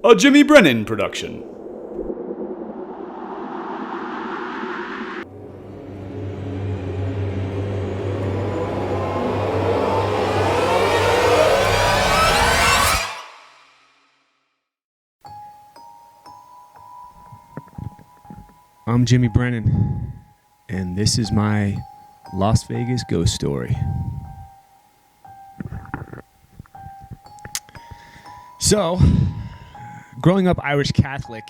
A Jimmy Brennan production. I'm Jimmy Brennan, and this is my Las Vegas ghost story. So, growing up Irish Catholic,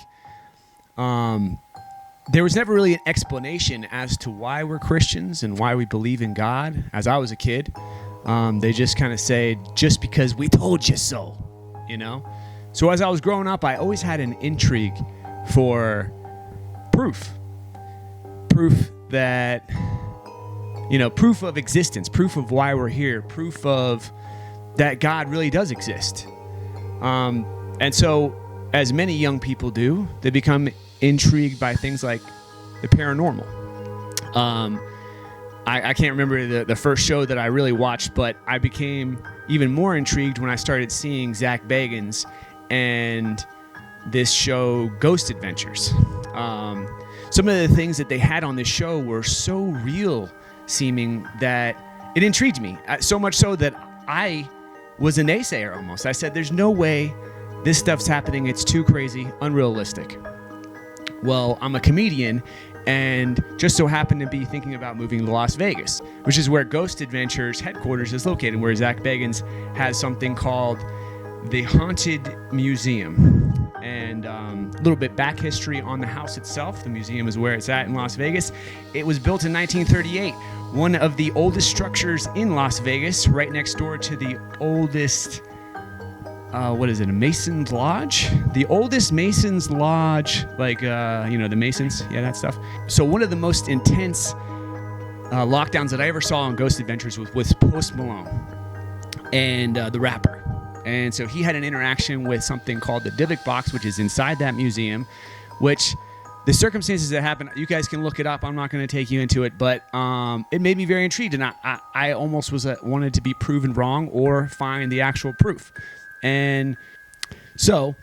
there was never really an explanation as to why we're Christians and why we believe in God. As I was a kid, they just kind of say, just because we told you so, you know? So as I was growing up, I always had an intrigue for proof that, proof of existence, proof of why we're here, proof of that God really does exist. And so, as many young people do, they become intrigued by things like the paranormal. I can't remember the first show that I really watched, but I became even more intrigued when I started seeing Zach Bagans and this show, Ghost Adventures. Some of the things that they had on this show were so real seeming that it intrigued me. So much so that I was a naysayer almost. I said, there's no way this stuff's happening. It's too crazy, unrealistic. Well, I'm a comedian and just so happened to be thinking about moving to Las Vegas, which is where Ghost Adventures headquarters is located, where Zach Bagans has something called the Haunted Museum. And a little bit back history on the house itself. The museum is where it's at in Las Vegas. It was built in 1938, one of the oldest structures in Las Vegas, right next door to the oldest, a Mason's Lodge? The oldest Mason's Lodge, the Masons, that stuff. So one of the most intense lockdowns that I ever saw on Ghost Adventures was with Post Malone and the rapper. And so he had an interaction with something called the Dybbuk box, which is inside that museum, which the circumstances that happened, you guys can look it up. I'm not going to take you into it, but it made me very intrigued. And I almost wanted to be proven wrong or find the actual proof. And so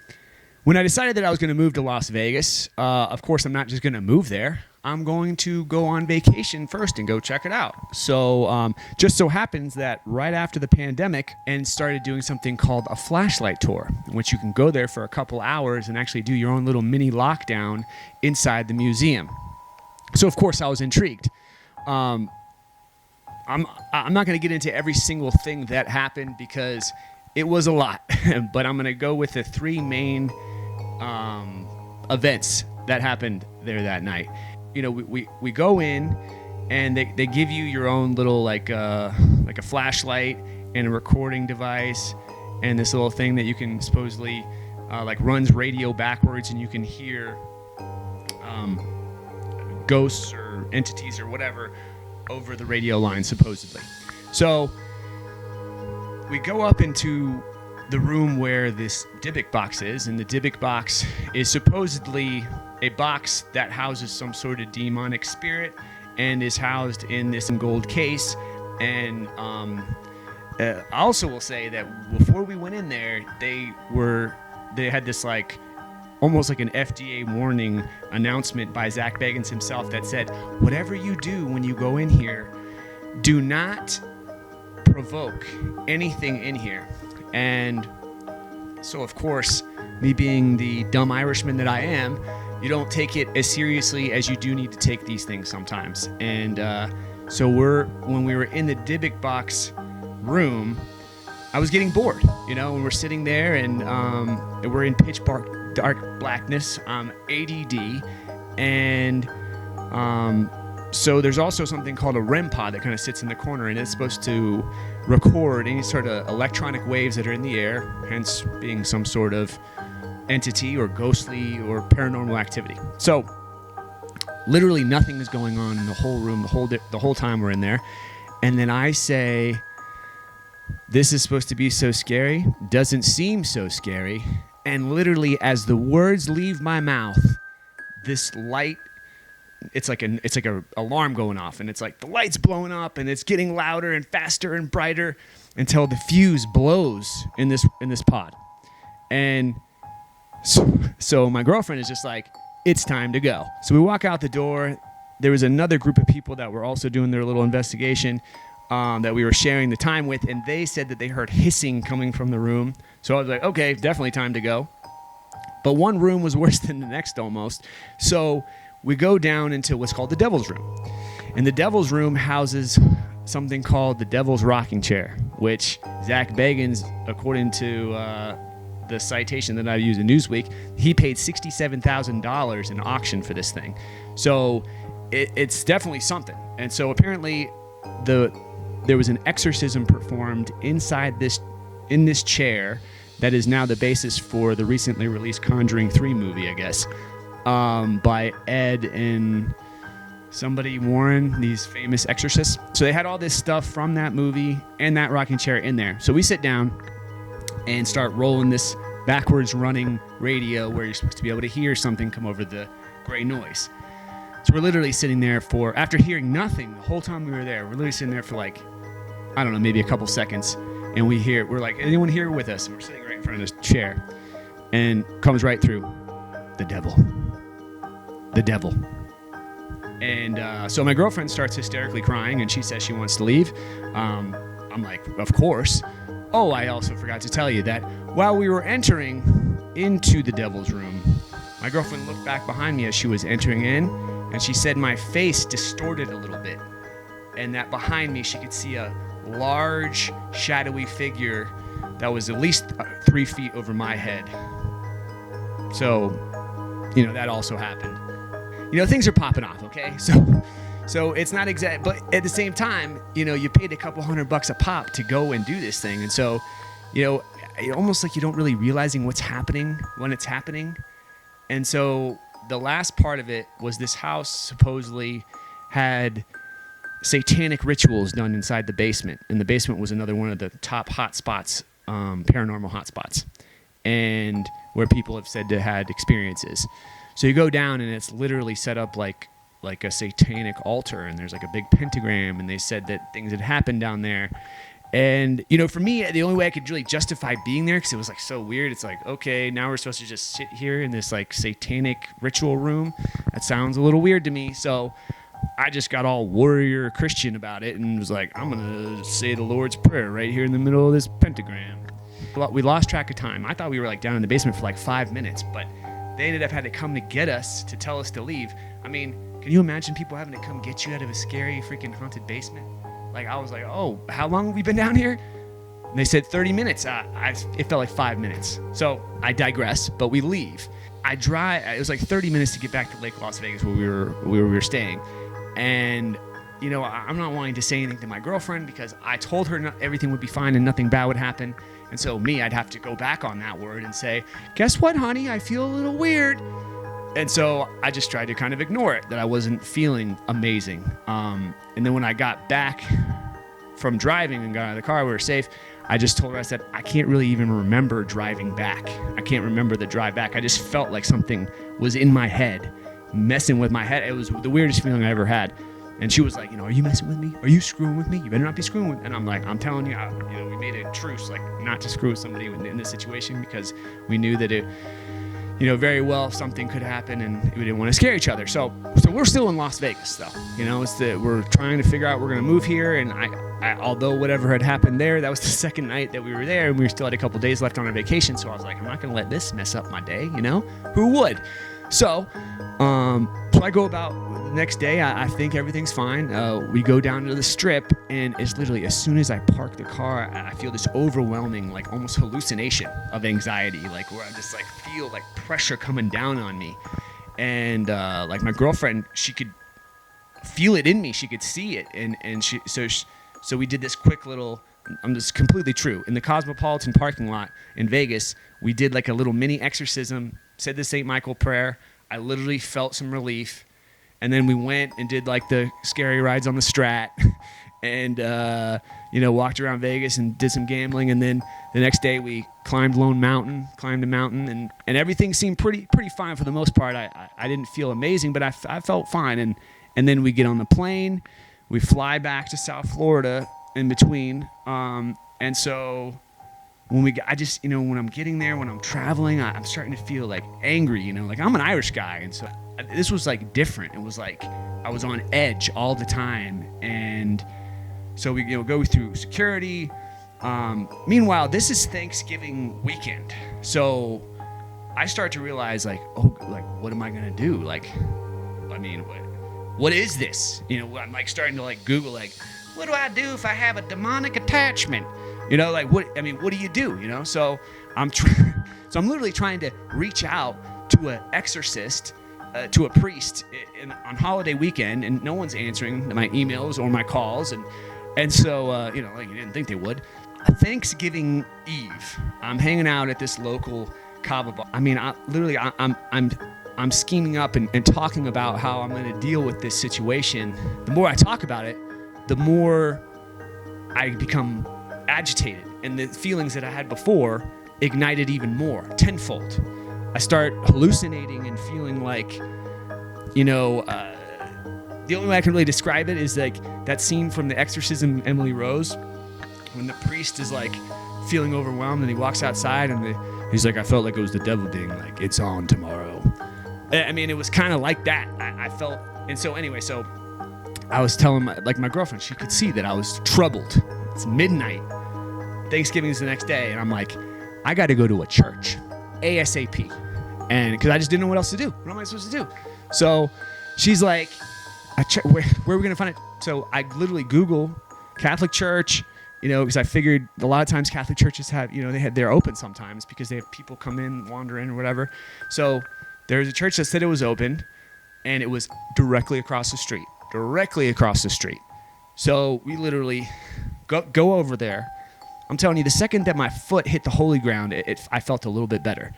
when I decided that I was going to move to Las Vegas, of course, I'm not just going to move there. I'm going to go on vacation first and go check it out. So just so happens that right after the pandemic, and started doing something called a flashlight tour, in which you can go there for a couple hours and actually do your own little mini lockdown inside the museum. So of course I was intrigued. I'm not going to get into every single thing that happened because it was a lot, but I'm going to go with the three main events that happened there that night. We go in and they give you your own little like a flashlight and a recording device and this little thing that you can supposedly runs radio backwards, and you can hear ghosts or entities or whatever over the radio line supposedly. So we go up into the room where this Dybbuk box is, and the Dybbuk box is supposedly a box that houses some sort of demonic spirit and is housed in this gold case. And I also will say that before we went in there, they had this almost like an FDA warning announcement by Zach Bagans himself that said, whatever you do when you go in here, do not provoke anything in here. And so, of course, me being the dumb Irishman that I am, you don't take it as seriously as you do need to take these things sometimes. And so when we were in the Dybbuk box room, I was getting bored, and we're sitting there and we're in pitch dark blackness, ADD, and so there's also something called a REM pod that kind of sits in the corner, and it's supposed to record any sort of electronic waves that are in the air, hence being some sort of entity or ghostly or paranormal activity. So literally nothing is going on in the whole room the whole time we're in there. And then I say, this is supposed to be so scary, doesn't seem so scary. And literally as the words leave my mouth, this light, it's like a alarm going off, and it's like the light's blowing up and it's getting louder and faster and brighter until the fuse blows in this pod. And So my girlfriend is just like, it's time to go. So we walk out the door. There was another group of people that were also doing their little investigation that we were sharing the time with, and they said that they heard hissing coming from the room. So I was like, okay, definitely time to go. But one room was worse than the next almost. So we go down into what's called the Devil's Room. And the Devil's Room houses something called the Devil's Rocking Chair, which Zach Bagans, according to the citation that I use in Newsweek, he paid $67,000 in auction for this thing. So it's definitely something. And so apparently there was an exorcism performed in this chair that is now the basis for the recently released Conjuring 3 movie, I guess, by Ed and somebody Warren, these famous exorcists. So they had all this stuff from that movie and that rocking chair in there. So we sit down and start rolling this backwards running radio where you're supposed to be able to hear something come over the gray noise. So we're literally sitting there after hearing nothing the whole time we were there, we're literally sitting there for like, I don't know, maybe a couple seconds. And we're like, anyone here with us? And we're sitting right in front of this chair. And comes right through, the devil. The devil. And so my girlfriend starts hysterically crying, and she says she wants to leave. I'm like, of course. Oh, I also forgot to tell you that while we were entering into the Devil's Room, my girlfriend looked back behind me as she was entering in, and she said my face distorted a little bit, and that behind me she could see a large, shadowy figure that was at least 3 feet over my head. So, that also happened. Things are popping off, okay? So it's not exact, but at the same time, you paid a couple $100 a pop to go and do this thing. And so, almost like you don't really realizing what's happening when it's happening. And so the last part of it was this house supposedly had satanic rituals done inside the basement. And the basement was another one of the top hotspots, paranormal hotspots, and where people have said to had experiences. So you go down and it's literally set up like a satanic altar, and there's like a big pentagram, and they said that things had happened down there. And, for me, the only way I could really justify being there, because it was like so weird, it's like, okay, now we're supposed to just sit here in this like satanic ritual room. That sounds a little weird to me. So I just got all warrior Christian about it and was like, I'm going to say the Lord's Prayer right here in the middle of this pentagram. We lost track of time. I thought we were like down in the basement for like 5 minutes, but they ended up having to come to get us to tell us to leave. I mean, can you imagine people having to come get you out of a scary freaking haunted basement? Like, I was like, oh, how long have we been down here? And they said 30 minutes. It felt like 5 minutes. So I digress, but we leave. It was like 30 minutes to get back to Lake Las Vegas where we were staying. And, I'm not wanting to say anything to my girlfriend because I told her everything would be fine and nothing bad would happen. And so I'd have to go back on that word and say, guess what, honey? I feel a little weird. And so I just tried to kind of ignore it, that I wasn't feeling amazing. And then when I got back from driving and got out of the car, we were safe. I just told her, I said, I can't really even remember driving back. I can't remember the drive back. I just felt like something was in my head, messing with my head. It was the weirdest feeling I ever had. And she was like, are you messing with me? Are you screwing with me? You better not be screwing with me. And I'm like, I'm telling you, we made a truce, like not to screw with somebody in this situation because we knew that it, very well something could happen and we didn't want to scare each other. So we're still in Las Vegas though. We're trying to figure out we're going to move here. And I, although whatever had happened there, that was the second night that we were there and we still had a couple days left on our vacation. So I was like, I'm not going to let this mess up my day. Who would? So I go about the next day. I think everything's fine. We go down to the strip, and it's literally as soon as I park the car, I feel this overwhelming, like almost hallucination of anxiety, like where I just like feel like pressure coming down on me, and like my girlfriend, she could feel it in me, she could see it, and so we did this quick little. I'm just completely true. In the Cosmopolitan parking lot in Vegas, we did like a little mini exorcism, said the St. Michael prayer. I literally felt some relief. And then we went and did like the scary rides on the Strat and, walked around Vegas and did some gambling. And then the next day we climbed a mountain, and everything seemed pretty fine for the most part. I didn't feel amazing, but I felt fine. And then we get on the plane, we fly back to South Florida in between. And so I just, when I'm getting there, when I'm traveling, I'm starting to feel like angry, like I'm an Irish guy. And so this was like different. It was like I was on edge all the time. And so we go through security. Meanwhile, this is Thanksgiving weekend. So I start to realize what am I going to do? What is this? I'm like starting to like Google, what do I do if I have a demonic attachment? What do you do? So I'm literally trying to reach out to an exorcist, to a priest on holiday weekend, and no one's answering my emails or my calls. And so, you didn't think they would. Thanksgiving Eve, I'm hanging out at this local kava bar. I'm scheming up and talking about how I'm going to deal with this situation. The more I talk about it, the more I become agitated, and the feelings that I had before ignited even more, tenfold. I start hallucinating and feeling like, the only way I can really describe it is like that scene from The Exorcism, Emily Rose, when the priest is like feeling overwhelmed and he walks outside and he's like, I felt like it was the devil being like, it's on tomorrow. It was kind of like that. I felt, and so anyway, so I was telling my girlfriend, she could see that I was troubled. It's midnight. Thanksgiving's the next day, and I'm like, I got to go to a church, ASAP, and because I just didn't know what else to do. What am I supposed to do? So she's like, where are we gonna find it? So I literally Google Catholic church, because I figured a lot of times Catholic churches have, they're open sometimes because they have people come in, wander in, or whatever. So there's a church that said it was open, and it was directly across the street. So we literally go over there. I'm telling you, the second that my foot hit the holy ground, I felt a little bit better.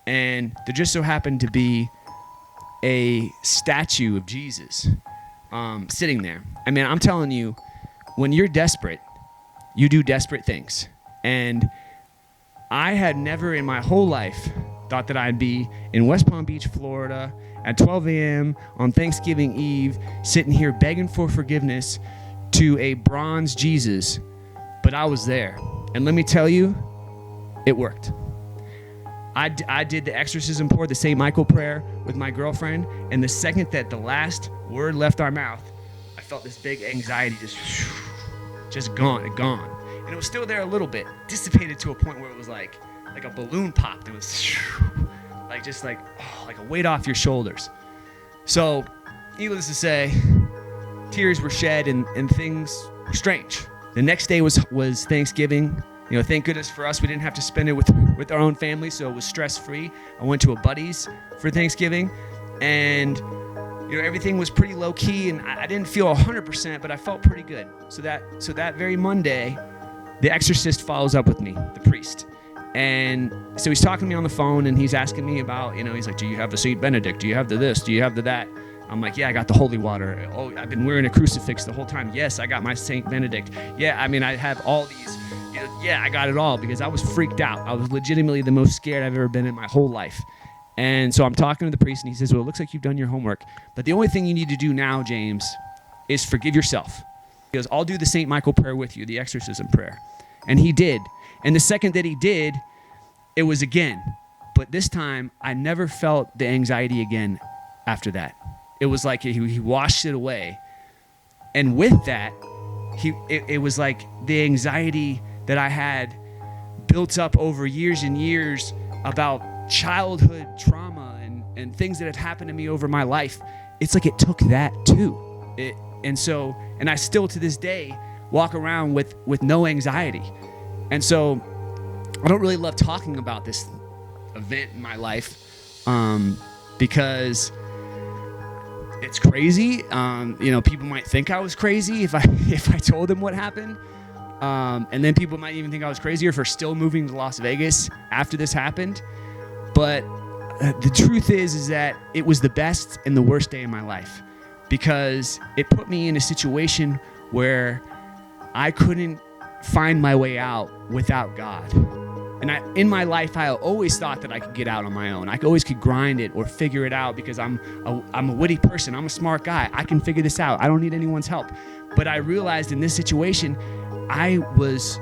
And there just so happened to be a statue of Jesus sitting there. I'm telling you, when you're desperate, you do desperate things. And I had never in my whole life thought that I'd be in West Palm Beach, Florida, at 12 a.m. on Thanksgiving Eve, sitting here begging for forgiveness to a bronze Jesus. But I was there. And let me tell you, it worked. I did the exorcism prayer, the St. Michael prayer with my girlfriend, and the second that the last word left our mouth, I felt this big anxiety just gone. And it was still there a little bit, dissipated to a point where it was like a balloon popped. It was like a weight off your shoulders. So, needless to say, tears were shed and things were strange. The next day was Thanksgiving. Thank goodness for us, we didn't have to spend it with our own family, so it was stress-free. I went to a buddy's for Thanksgiving, and everything was pretty low-key, and I didn't feel 100%, but I felt pretty good. So that very Monday, the exorcist follows up with me, the priest. And so he's talking to me on the phone, and he's asking me about, he's like, do you have the St. Benedict? Do you have the this? Do you have the that? I'm like, yeah, I got the holy water. Oh, I've been wearing a crucifix the whole time. Yes, I got my St. Benedict. Yeah, I have all these. Yeah, I got it all because I was freaked out. I was legitimately the most scared I've ever been in my whole life. And so I'm talking to the priest, and he says, well, it looks like you've done your homework. But the only thing you need to do now, James, is forgive yourself. He goes, I'll do the St. Michael prayer with you, the exorcism prayer. And he did. And the second that he did, it was again. But this time, I never felt the anxiety again after that. It was like he washed it away. And with that, it was like the anxiety that I had built up over years and years about childhood trauma and things that have happened to me over my life. It's like it took that too. And I still to this day walk around with no anxiety. And so I don't really love talking about this event in my life because it's crazy. People might think I was crazy if I told them what happened. And then people might even think I was crazier for still moving to Las Vegas after this happened. But the truth is that it was the best and the worst day of my life because it put me in a situation where I couldn't find my way out without God. And in my life, I always thought that I could get out on my own. I always could grind it or figure it out because I'm a witty person. I'm a smart guy. I can figure this out. I don't need anyone's help. But I realized in this situation, I was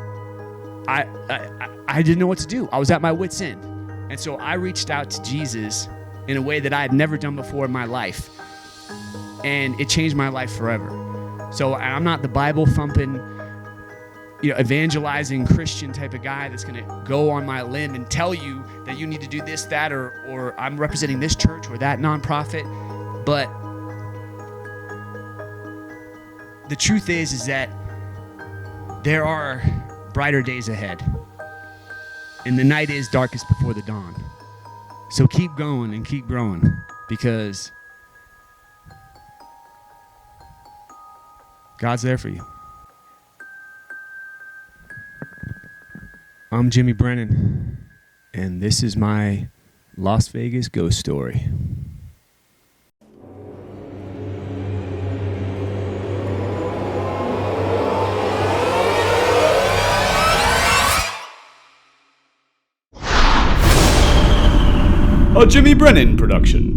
I didn't know what to do. I was at my wit's end. And so I reached out to Jesus in a way that I had never done before in my life. And it changed my life forever. So I'm not the Bible thumping, evangelizing Christian type of guy that's going to go on my limb and tell you that you need to do this, that, or I'm representing this church or that nonprofit. But the truth is that there are brighter days ahead. And the night is darkest before the dawn. So keep going and keep growing, because God's there for you. I'm Jimmy Brennan, and this is my Las Vegas ghost story. A Jimmy Brennan production.